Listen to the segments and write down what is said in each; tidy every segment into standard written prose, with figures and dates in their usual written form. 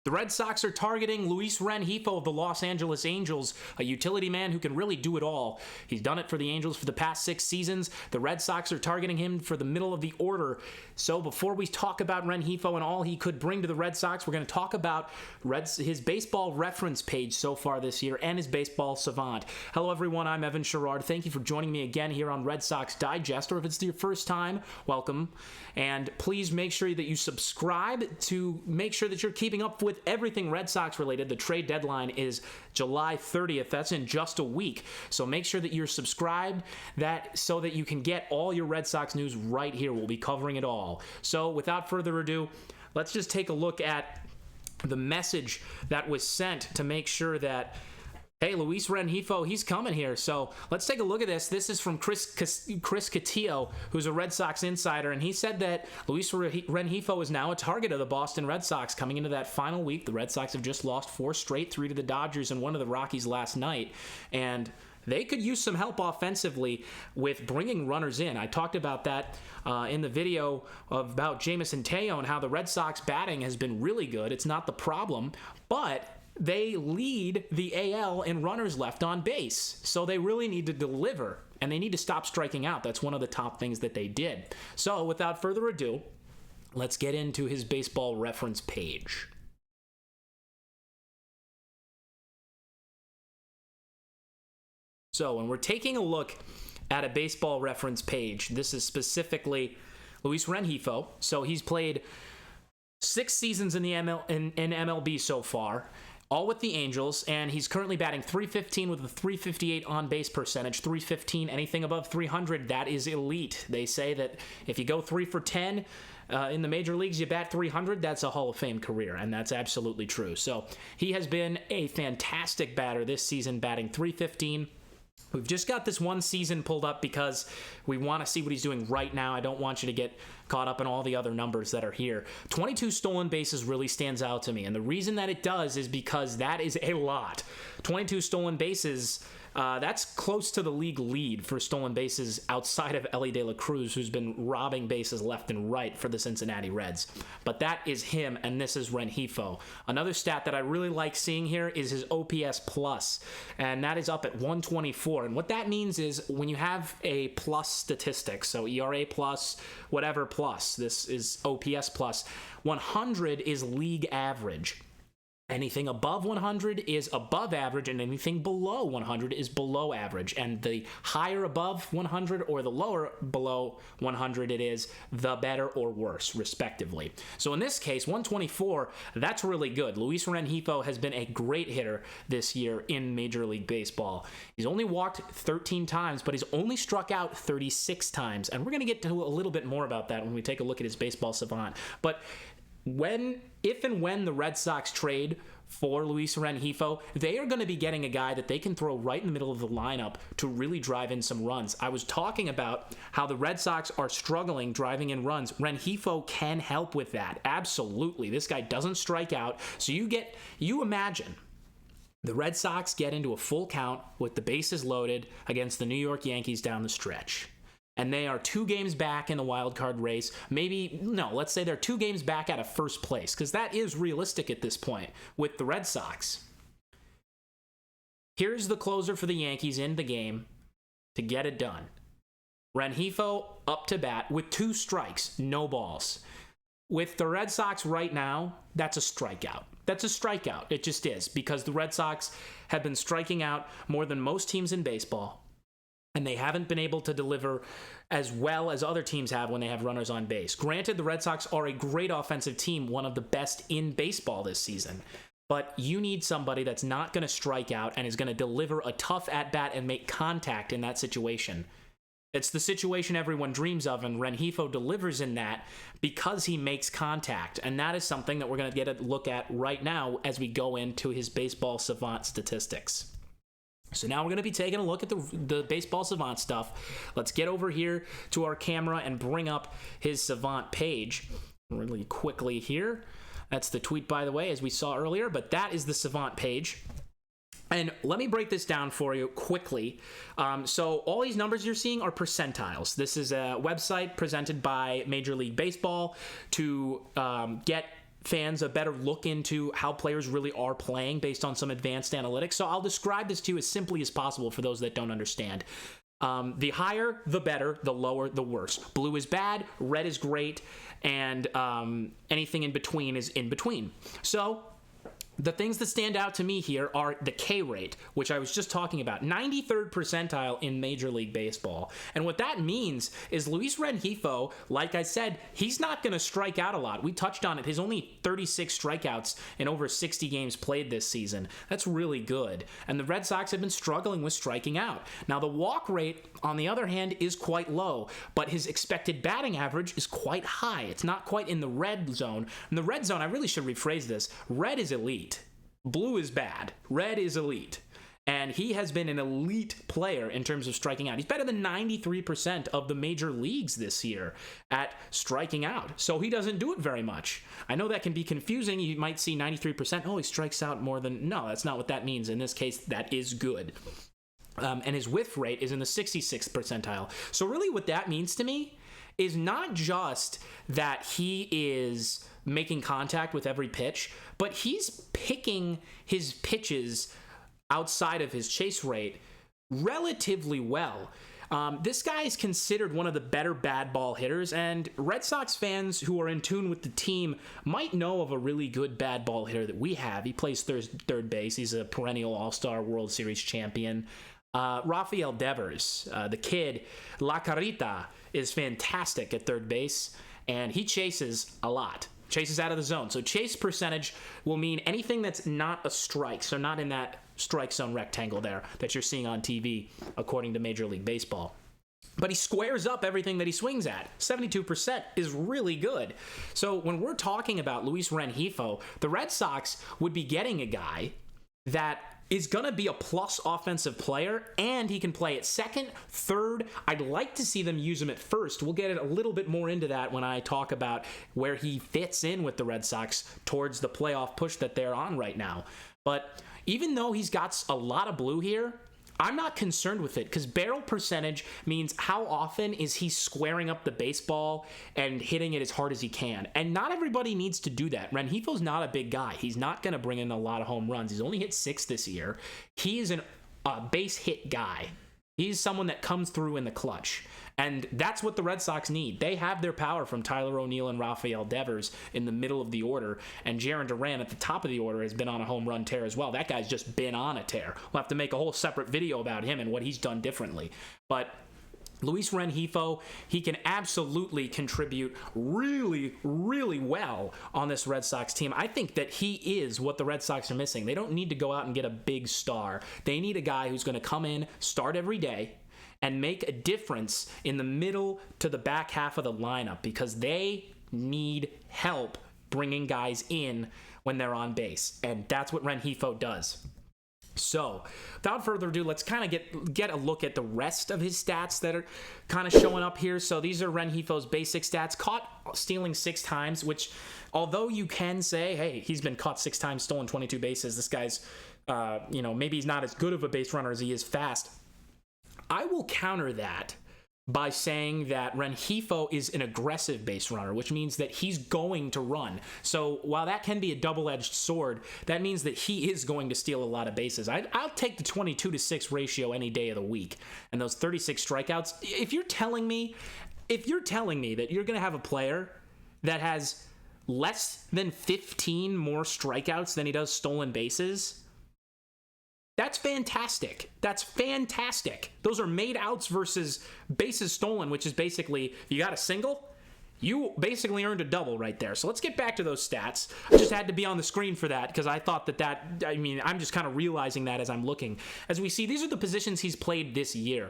The Red Sox are targeting Luis Rengifo of the Los Angeles Angels, a utility man who can really do it all. He's done it for the Angels for the past 6 seasons. The Red Sox are targeting him for the middle of the order. So before we talk about Rengifo and all he could bring to the Red Sox, we're going to talk about his baseball reference page so far this year and his baseball savant. Hello everyone, I'm Evan Sherrard. Thank you for joining me again here on Red Sox Digest, or if it's your first time, welcome. And please make sure that you subscribe to make sure that you're keeping up with everything Red Sox related. The trade deadline is July 30th. That's in just a week. So make sure that you're subscribed so that you can get all your Red Sox news right here. We'll be covering it all. So without further ado, let's just take a look at the message that was sent to make sure that, hey, Luis Rengifo, he's coming here. So let's take a look at this. This is from Chris Cotillo, who's a Red Sox insider, and he said that Luis Rengifo is now a target of the Boston Red Sox coming into that final week. The Red Sox have just lost 4 straight, 3 to the Dodgers and 1 to the Rockies last night, and they could use some help offensively with bringing runners in. I talked about that in the video about Jameson Taillon and how the Red Sox batting has been really good. It's not the problem, but they lead the AL in runners left on base. So they really need to deliver, and they need to stop striking out. That's one of the top things that they did. So without further ado, let's get into his baseball reference page. So when we're taking a look at a baseball reference page, this is specifically Luis Rengifo. So he's played 6 seasons in the MLB so far, all with the Angels, and he's currently batting .315 with a .358 on-base percentage. .315, anything above .300, that is elite. They say that if you go 3 for 10 in the major leagues, you bat .300, that's a Hall of Fame career, and that's absolutely true. So he has been a fantastic batter this season, batting .315. We've just got this one season pulled up because we want to see what he's doing right now. I don't want you to get caught up in all the other numbers that are here. 22 stolen bases really stands out to me, and the reason that it does is because that is a lot. 22 stolen bases, that's close to the league lead for stolen bases outside of Elly De La Cruz, who's been robbing bases left and right for the Cincinnati Reds. But that is him, and this is Rengifo. Another stat that I really like seeing here is his OPS plus, and that is up at 124. And what that means is when you have a plus statistic, so ERA plus, whatever plus, this is OPS plus, 100 is league average. Anything above 100 is above average, and anything below 100 is below average. And the higher above 100 or the lower below 100 it is, the better or worse, respectively. So in this case, 124, that's really good. Luis Rengifo has been a great hitter this year in Major League Baseball. He's only walked 13 times, but he's only struck out 36 times. And we're going to get to a little bit more about that when we take a look at his baseball savant. But if and when the Red Sox trade for Luis Rengifo, they are going to be getting a guy that they can throw right in the middle of the lineup to really drive in some runs. I was talking about how the Red Sox are struggling driving in runs. Rengifo can help with that. Absolutely. This guy doesn't strike out. So you imagine the Red Sox get into a full count with the bases loaded against the New York Yankees down the stretch. And they are 2 games back in the wild card race. Let's say they're 2 games back out of first place, because that is realistic at this point with the Red Sox. Here's the closer for the Yankees in the game to get it done. Rengifo up to bat with 2 strikes, no balls. With the Red Sox right now, that's a strikeout. That's a strikeout. It just is, because the Red Sox have been striking out more than most teams in baseball. And they haven't been able to deliver as well as other teams have when they have runners on base. Granted, the Red Sox are a great offensive team, one of the best in baseball this season. But you need somebody that's not going to strike out and is going to deliver a tough at-bat and make contact in that situation. It's the situation everyone dreams of, and Rengifo delivers in that because he makes contact. And that is something that we're going to get a look at right now as we go into his baseball savant statistics. So now we're going to be taking a look at the baseball savant stuff. Let's get over here to our camera and bring up his savant page really quickly here. That's the tweet, by the way, as we saw earlier, but that is the savant page. And let me break this down for you quickly. So all these numbers you're seeing are percentiles. This is a website presented by Major League Baseball to get fans a better look into how players really are playing based on some advanced analytics. So I'll describe this to you as simply as possible for those that don't understand. The higher, the better. The lower, the worse. Blue is bad. Red is great. And anything in between is in between. So the things that stand out to me here are the K rate, which I was just talking about. 93rd percentile in Major League Baseball. And what that means is Luis Rengifo, like I said, he's not going to strike out a lot. We touched on it. His only 36 strikeouts in over 60 games played this season. That's really good. And the Red Sox have been struggling with striking out. Now, the walk rate, on the other hand, is quite low, but his expected batting average is quite high. It's not quite in the red zone. In the red zone, I really should rephrase this. Red is elite. Blue is bad. Red is elite. And he has been an elite player in terms of striking out. He's better than 93% of the major leagues this year at striking out. So he doesn't do it very much. I know that can be confusing. You might see 93%. Oh, he strikes out more than... No, that's not what that means. In this case, that is good. And his whiff rate is in the 66th percentile. So really what that means to me is not just that he is making contact with every pitch, but he's picking his pitches outside of his chase rate relatively well. This guy is considered one of the better bad ball hitters, and Red Sox fans who are in tune with the team might know of a really good bad ball hitter that we have. He plays third base. He's a perennial All-Star World Series champion. Rafael Devers, the kid, La Carita, is fantastic at third base, and he chases a lot. Chases out of the zone. So chase percentage will mean anything that's not a strike, so not in that strike zone rectangle there that you're seeing on TV, according to Major League Baseball. But he squares up everything that he swings at. 72% is really good. So when we're talking about Luis Rengifo, the Red Sox would be getting a guy that is going to be a plus offensive player, and he can play at second, third. I'd like to see them use him at first. We'll get a little bit more into that when I talk about where he fits in with the Red Sox towards the playoff push that they're on right now. But even though he's got a lot of blue here, I'm not concerned with it because barrel percentage means how often is he squaring up the baseball and hitting it as hard as he can. And not everybody needs to do that. Rengifo's not a big guy. He's not going to bring in a lot of home runs. He's only hit 6 this year. He is a base hit guy. He's someone that comes through in the clutch. And that's what the Red Sox need. They have their power from Tyler O'Neill and Rafael Devers in the middle of the order. And Jarren Duran at the top of the order has been on a home run tear as well. That guy's just been on a tear. We'll have to make a whole separate video about him and what he's done differently. But Luis Rengifo, he can absolutely contribute really, really well on this Red Sox team. I think that he is what the Red Sox are missing. They don't need to go out and get a big star. They need a guy who's going to come in, start every day, and make a difference in the middle to the back half of the lineup because they need help bringing guys in when they're on base. And that's what Rengifo does. So, without further ado, let's kind of get a look at the rest of his stats that are kind of showing up here. So, these are Rengifo's basic stats. Caught stealing 6 times, which, although you can say, hey, he's been caught 6 times, stolen 22 bases. This guy's, maybe he's not as good of a base runner as he is fast. I will counter that by saying that Rengifo is an aggressive base runner, which means that he's going to run. So while that can be a double-edged sword, that means that he is going to steal a lot of bases. I'll take the 22-6 ratio any day of the week. And those 36 strikeouts, if you're telling me that you're going to have a player that has less than 15 more strikeouts than he does stolen bases, that's fantastic. That's fantastic. Those are made outs versus bases stolen, which is basically, you got a single, you basically earned a double right there. So let's get back to those stats. I just had to be on the screen for that because I thought I'm just kind of realizing that as I'm looking. As we see, these are the positions he's played this year.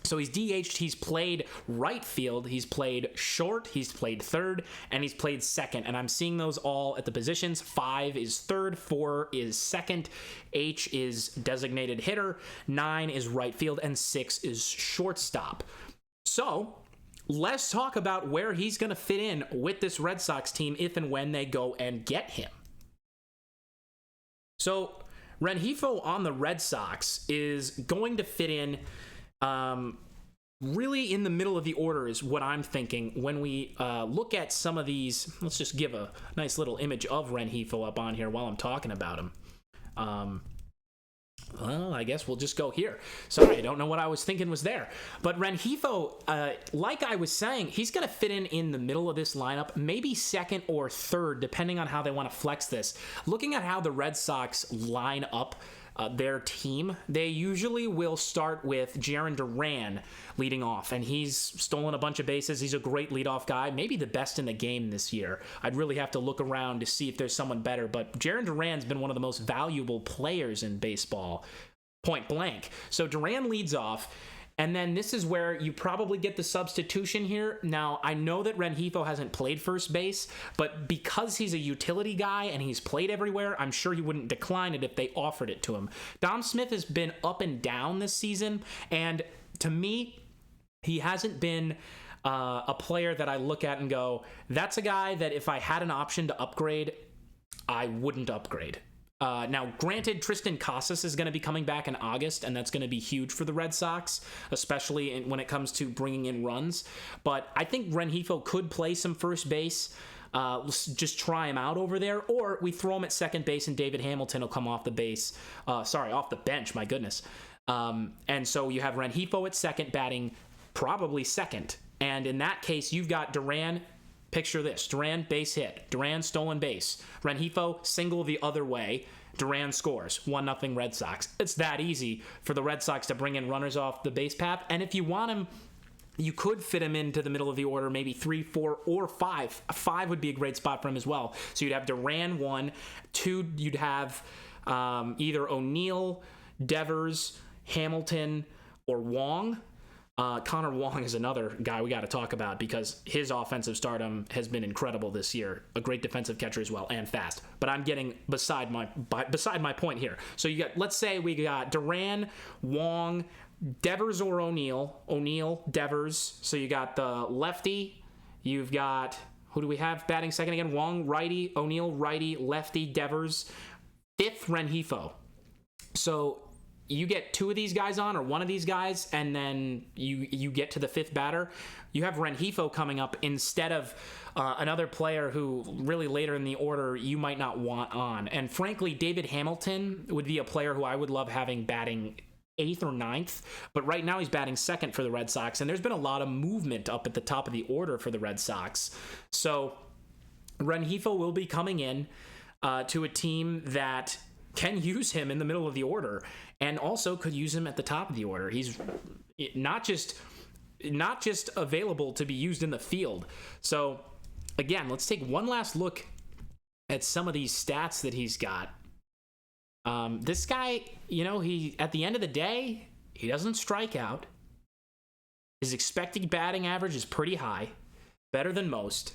So he's DH'd, he's played right field, he's played short, he's played third, and he's played second. And I'm seeing those all at the positions. 5 is third, 4 is second, H is designated hitter, 9 is right field, and 6 is shortstop. So let's talk about where he's going to fit in with this Red Sox team if and when they go and get him. So Rengifo on the Red Sox is going to fit in really in the middle of the order is what I'm thinking when we look at some of these. Let's just give a nice little image of Rengifo up on here while I'm talking about him. Well, I guess we'll just go here. Sorry, I don't know what I was thinking was there. But Rengifo, like I was saying, he's going to fit in the middle of this lineup, maybe second or third, depending on how they want to flex this. Looking at how the Red Sox line up their team, they usually will start with Jarren Duran leading off, and he's stolen a bunch of bases. He's a great leadoff guy, maybe the best in the game this year. I'd really have to look around to see if there's someone better, but Jarren Duran's been one of the most valuable players in baseball, point blank. So Duran leads off, and then this is where you probably get the substitution here. Now, I know that Rengifo hasn't played first base, but because he's a utility guy and he's played everywhere, I'm sure he wouldn't decline it if they offered it to him. Dom Smith has been up and down this season, and to me, he hasn't been a player that I look at and go, that's a guy that if I had an option to upgrade, I wouldn't upgrade. Now, granted, Tristan Casas is going to be coming back in August, and that's going to be huge for the Red Sox, especially when it comes to bringing in runs. But I think Rengifo could play some first base. Let's just try him out over there, or we throw him at second base, and David Hamilton will come off the off the bench. My goodness. And so you have Rengifo at second, batting probably second. And in that case, you've got Duran. Picture this. Duran, base hit. Duran, stolen base. Rengifo, single the other way. Duran scores. 1-0 Red Sox. It's that easy for the Red Sox to bring in runners off the base path. And if you want him, you could fit him into the middle of the order, maybe 3, 4, or 5. 5 would be a great spot for him as well. So you'd have Duran 1. 2, you'd have either O'Neill, Devers, Hamilton, or Wong. Connor Wong is another guy we got to talk about because his offensive stardom has been incredible this year. A great defensive catcher as well, and fast. But I'm getting beside my point here. So you got, let's say we got Duran, Wong, Devers or O'Neill. O'Neill, Devers. So you got the lefty. You've got, who do we have batting second again? Wong, righty. O'Neill, righty. Lefty, Devers. 5th, Rengifo. So you get 2 of these guys on, or 1 of these guys, and then you get to the 5th batter. You have Rengifo coming up instead of another player who really later in the order you might not want on. And frankly, David Hamilton would be a player who I would love having batting 8th or 9th, but right now he's batting 2nd for the Red Sox, and there's been a lot of movement up at the top of the order for the Red Sox. So Rengifo will be coming in to a team that can use him in the middle of the order, and also could use him at the top of the order. He's not just available to be used in the field. So again, let's take one last look at some of these stats that he's got. This guy, he at the end of the day, he doesn't strike out. His expected batting average is pretty high, better than most,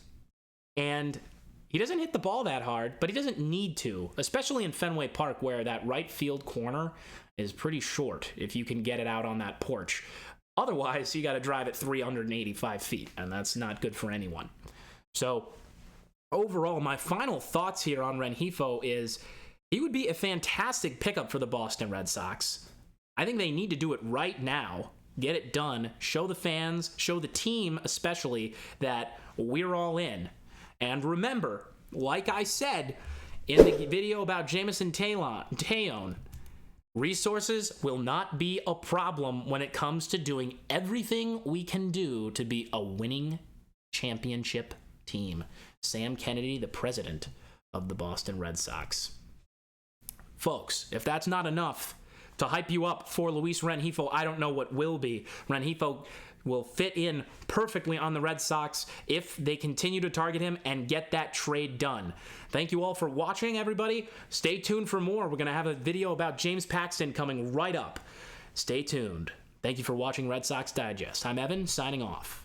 and he doesn't hit the ball that hard, but he doesn't need to, especially in Fenway Park where that right field corner is pretty short if you can get it out on that porch. Otherwise, you got to drive it 385 feet, and that's not good for anyone. So overall, my final thoughts here on Rengifo is he would be a fantastic pickup for the Boston Red Sox. I think they need to do it right now. Get it done. Show the fans, show the team especially, that we're all in. And remember, like I said in the video about Jameson Taillon, resources will not be a problem when it comes to doing everything we can do to be a winning championship team. Sam Kennedy, the president of the Boston Red Sox. Folks, if that's not enough to hype you up for Luis Rengifo, I don't know what will be. Rengifo will fit in perfectly on the Red Sox if they continue to target him and get that trade done. Thank you all for watching, everybody. Stay tuned for more. We're going to have a video about James Paxton coming right up. Stay tuned. Thank you for watching Red Sox Digest. I'm Evan, signing off.